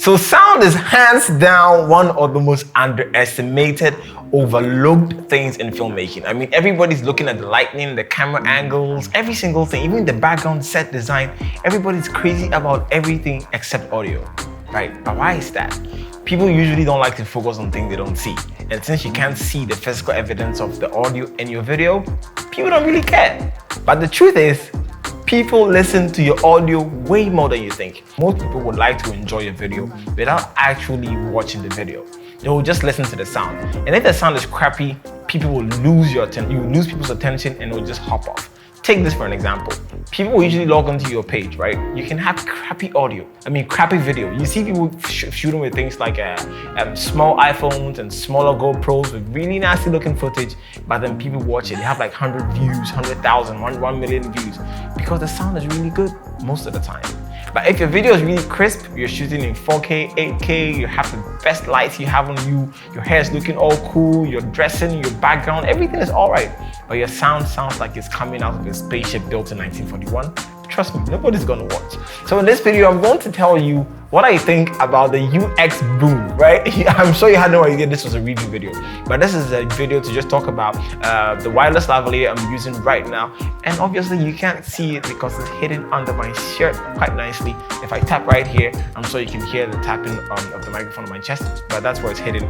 So sound is hands down one of the most underestimated, overlooked things in filmmaking. I mean, everybody's looking at the lighting, the camera angles, every single thing, even the background set design. Everybody's crazy about everything except audio, right? But why is that? People usually don't like to focus on things they don't see. And since you can't see the physical evidence of the audio in your video, people don't really care. But the truth is, people listen to your audio way more than you think. Most people would like to enjoy your video without actually watching the video. They will just listen to the sound. And if the sound is crappy, people will lose your attention. You will lose people's attention and it will just hop off. Take this for an example. People will usually log onto your page, right? You can have crappy crappy video. You see people shooting with things like small iPhones and smaller GoPros with really nasty looking footage, but then people watch it. They have like 100 views, 100,000, 1 million views because the sound is really good most of the time. But if your video is really crisp, you're shooting in 4K, 8K, you have the best lights you have on you, your hair is looking all cool, you're dressing, your background, everything is all right. But your sound sounds like it's coming out of a spaceship built in 1941. Trust me, nobody's gonna watch. So in this video, I'm going to tell you what I think about the UX Boom, right? I'm sure you had no idea this was a review video, but this is a video to just talk about the wireless lavalier I'm using right now. And obviously you can't see it because it's hidden under my shirt quite nicely. If I tap right here, I'm sure you can hear the tapping of the microphone on my chest, but that's where it's hidden.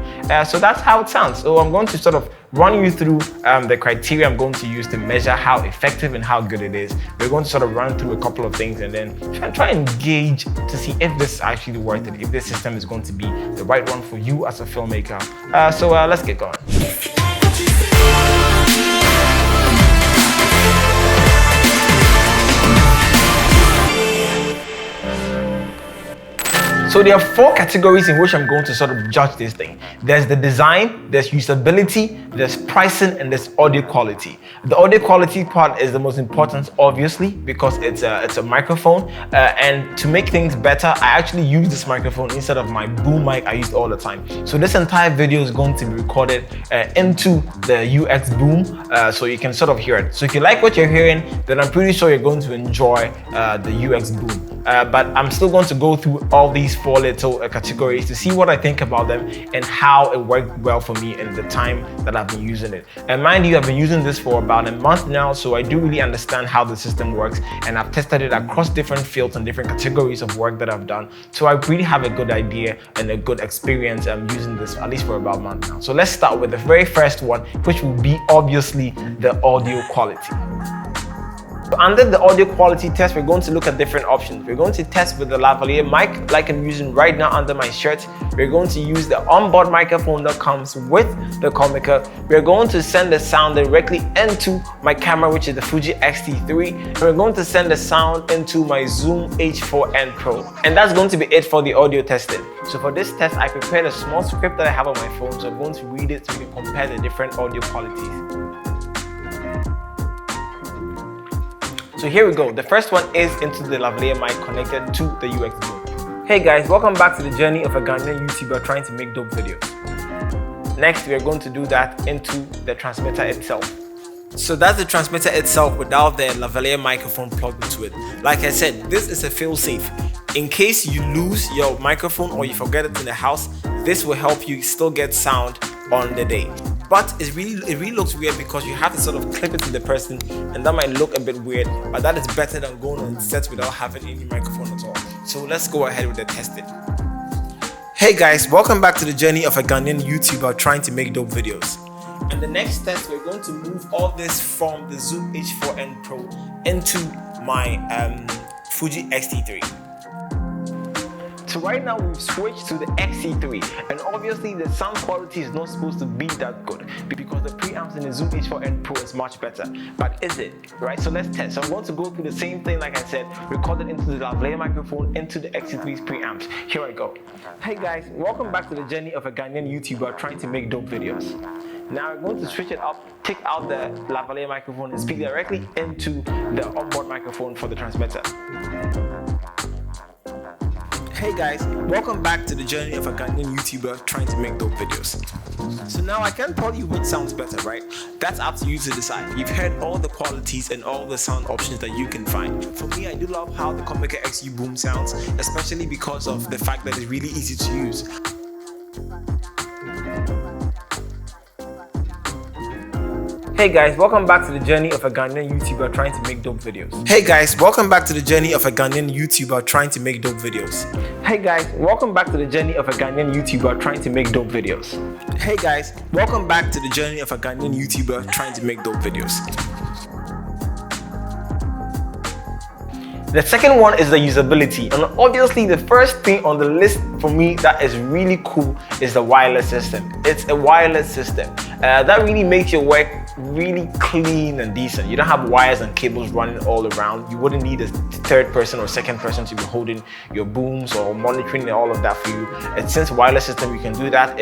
So that's how it sounds. So I'm going to sort of run you through the criteria I'm going to use to measure how effective and how good it is. We're going to sort of run through a couple of things and then try and gauge to see if this is actually worth it, if this system is going to be the right one for you as a filmmaker. So let's get going. So there are 4 categories in which I'm going to sort of judge this thing. There's the design, there's usability, there's pricing, and there's audio quality. The audio quality part is the most important, obviously, because it's a microphone. And to make things better, I actually use this microphone instead of my boom mic I use all the time. So this entire video is going to be recorded into the UX Boom, so you can sort of hear it. So if you like what you're hearing, then I'm pretty sure you're going to enjoy the UX Boom. But I'm still going to go through all these 4 little categories to see what I think about them and how it worked well for me in the time that I've been using it. And mind you, I've been using this for about a month now, so I do really understand how the system works, and I've tested it across different fields and different categories of work that I've done. So I really have a good idea and a good experience using this, at least for about a month now. So let's start with the very first one, which will be obviously the audio quality. So under the audio quality test, we're going to look at different options. We're going to test with the lavalier mic like I'm using right now under my shirt. We're going to use the onboard microphone that comes with the Comica. We're going to send the sound directly into my camera, which is the Fuji X-T3. And we're going to send the sound into my Zoom H4n Pro. And that's going to be it for the audio testing. So for this test, I prepared a small script that I have on my phone. So I'm going to read it so we can compare the different audio qualities. So here we go. The first one is into the lavalier mic connected to the UX Boom. Hey guys, welcome back to the journey of a Ghanaian YouTuber trying to make dope videos. Next, we are going to do that into the transmitter itself. So that's the transmitter itself without the lavalier microphone plugged into it. Like I said, this is a fail-safe. In case you lose your microphone or you forget it in the house, this will help you still get sound on the day. But it really looks weird because you have to sort of clip it to the person, and that might look a bit weird, but that is better than going on set without having any microphone at all. So let's go ahead with the testing. Hey guys, welcome back to the journey of a Ghanaian YouTuber trying to make dope videos. And the next test, we're going to move all this from the Zoom H4n Pro into my Fuji X-T3. So right now we've switched to the X-T3, and obviously the sound quality is not supposed to be that good because the preamps in the Zoom H4n Pro is much better. But is it? Right? So let's test. So I'm going to go through the same thing like I said, record it into the lavalier microphone into the X-T3's preamps. Here I go. Hey guys, welcome back to the journey of a Ghanaian YouTuber trying to make dope videos. Now we're going to switch it up, take out the lavalier microphone and speak directly into the onboard microphone for the transmitter. Hey guys, welcome back to the journey of a Ghanaian YouTuber trying to make dope videos. So now I can't tell you which sounds better, right? That's up to you to decide. You've heard all the qualities and all the sound options that you can find. For me, I do love how the Comica X-U Boom sounds, especially because of the fact that it's really easy to use. Hey guys, welcome back to the journey of a Ghanaian YouTuber trying to make dope videos. Hey guys, welcome back to the journey of a Ghanaian YouTuber trying to make dope videos. Hey guys, welcome back to the journey of a Ghanaian YouTuber trying to make dope videos. Hey guys, welcome back to the journey of a Ghanaian YouTuber trying to make dope videos. The second one is the usability, and obviously the first thing on the list for me that is really cool is the wireless system. It's a wireless system that really makes your work really clean and decent. You don't have wires and cables running all around. You wouldn't need a third person or second person to be holding your booms or monitoring all of that for you. And since wireless system, you can do that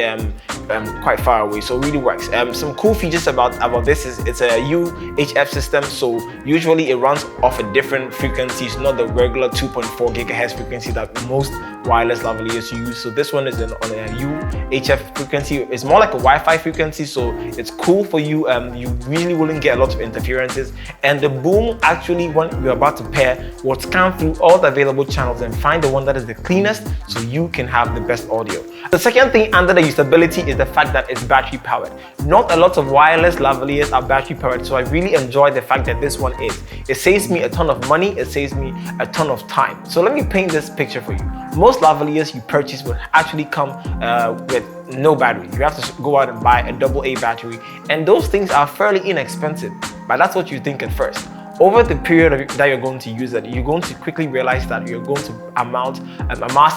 quite far away, so it really works. Some cool features about this is it's a UHF system, so usually it runs off a different frequency. It's not the regular 2.4 gigahertz frequency that most wireless lavaliers use. So this one is on a UHF frequency. It's more like a Wi-Fi frequency, so it's cool for you. You really wouldn't get a lot of interferences, and the boom actually, when you're about to pair, will scan through all the available channels and find the one that is the cleanest so you can have the best audio. The second thing under the usability is the fact that it's battery powered. Not a lot of wireless lavaliers are battery powered, so I really enjoy the fact that this one is. It saves me a ton of money, it saves me a ton of time. So let me paint this picture for you. Most lavaliers you purchase will actually come with no battery. You have to go out and buy a AA battery, and those things are fairly inexpensive, but that's what you think at first. Over the period that you're going to use it, you're going to quickly realize that you're going to amass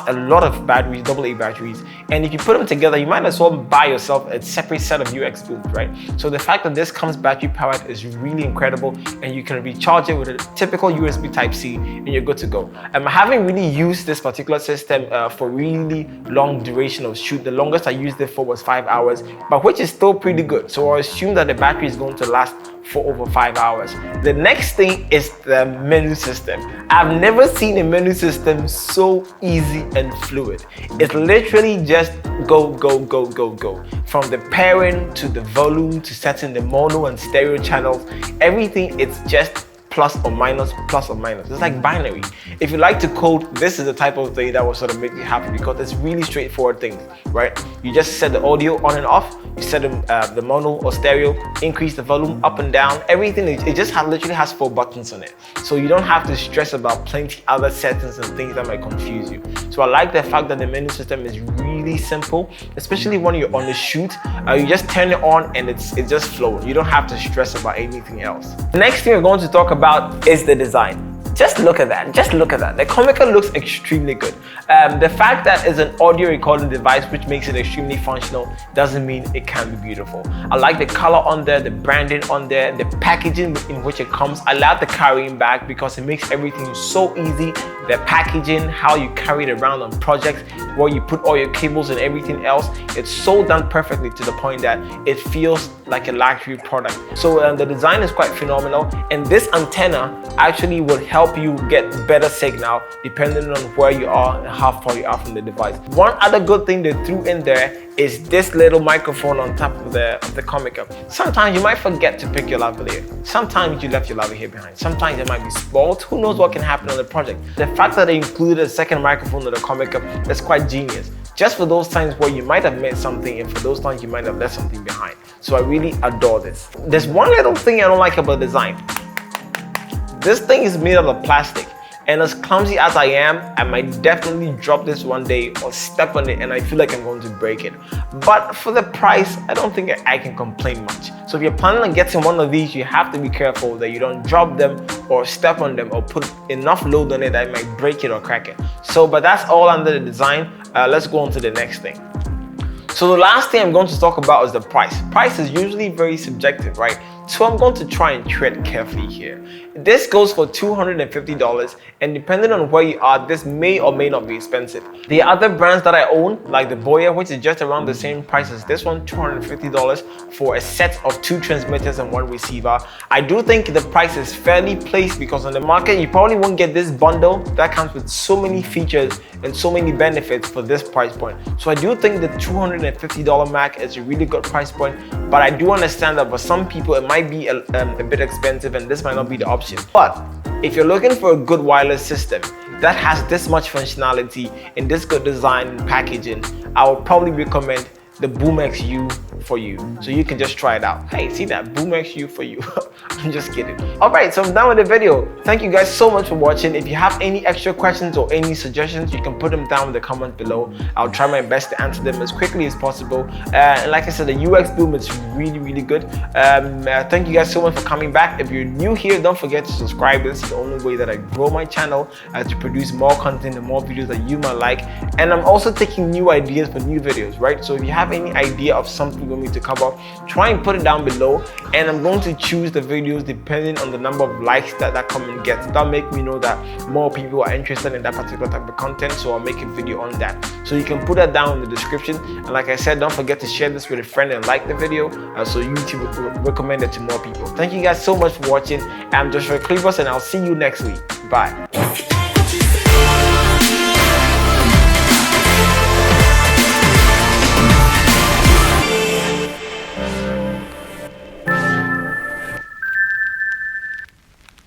a lot of batteries, AA batteries, and if you put them together, you might as well buy yourself a separate set of UX booms, right? So the fact that this comes battery powered is really incredible, and you can recharge it with a typical USB Type-C, and you're good to go. I haven't really used this particular system for really long duration of shoot. The longest I used it for was 5 hours, but which is still pretty good. So I assume that the battery is going to last for over 5 hours. The next thing is the menu system. I've never seen a menu system so easy and fluid. It's literally just go, go, go, go, go. From the pairing to the volume to setting the mono and stereo channels, everything, it's just plus or minus, plus or minus. It's like binary. If you like to code, this is the type of thing that will sort of make you happy, because it's really straightforward things, right? You just set the audio on and off, you set the mono or stereo, increase the volume up and down, everything. It just literally has 4 buttons on it. So you don't have to stress about plenty other settings and things that might confuse you. So I like the fact that the menu system is really simple, especially when you're on the shoot. You just turn it on and it's just flowing. You don't have to stress about anything else. The next thing we're going to talk about is the design. Just look at that, just look at that. The Comica looks extremely good. The fact that it's an audio recording device, which makes it extremely functional, doesn't mean it can be beautiful. I like the color on there, the branding on there, the packaging in which it comes. I love the carrying bag because it makes everything so easy. The packaging, how you carry it around on projects, where you put all your cables and everything else, it's so done perfectly to the point that it feels like a luxury product. So the design is quite phenomenal, and this antenna actually will help you get better signal depending on where you are and how far you are from the device. One other good thing they threw in there is this little microphone on top of the Comica. Sometimes you might forget to pick your lavalier. Sometimes you left your lavalier behind. Sometimes it might be spoiled. Who knows what can happen on the project? The fact that they included a second microphone on the Comica is quite genius. Just for those times where you might have missed something, and for those times you might have left something behind. So I really adore this. There's one little thing I don't like about design. This thing is made out of plastic, and as clumsy as I am, I might definitely drop this one day or step on it and I feel like I'm going to break it. But for the price, I don't think I can complain much. So if you're planning on getting one of these, you have to be careful that you don't drop them or step on them or put enough load on it that it might break it or crack it. So, but that's all under the design. Let's go on to the next thing. So the last thing I'm going to talk about is the price. Price is usually very subjective, right? So I'm going to try and tread carefully here. This goes for $250, and depending on where you are, this may or may not be expensive. The other brands that I own, like the Boya, which is just around the same price as this one, $250 for a set of 2 transmitters and 1 receiver. I do think the price is fairly placed because on the market, you probably won't get this bundle that comes with so many features and so many benefits for this price point. So I do think the $250 Mac is a really good price point, but I do understand that for some people it might be a bit expensive and this might not be the option. But if you're looking for a good wireless system that has this much functionality and this good design and packaging, I would probably recommend the Boom X-U for you. So you can just try it out. Hey, see that? Boom X-U for you. I'm just kidding. Alright, so I'm done with the video. Thank you guys so much for watching. If you have any extra questions or any suggestions, you can put them down in the comments below. I'll try my best to answer them as quickly as possible. And like I said, the UX Boom is really good. Thank you guys so much for coming back. If you're new here, don't forget to subscribe. This is the only way that I grow my channel to produce more content and more videos that you might like. And I'm also taking new ideas for new videos, right? So if you have any idea of something you want me to cover, try and put it down below, and I'm going to choose the videos depending on the number of likes that comment gets. That'll make me know that more people are interested in that particular type of content, so I'll make a video on that. So you can put that down in the description, and like I said, don't forget to share this with a friend and like the video so YouTube will recommend it to more people. Thank you guys so much for watching. I'm Joshua Cleopas, and I'll see you next week. Bye.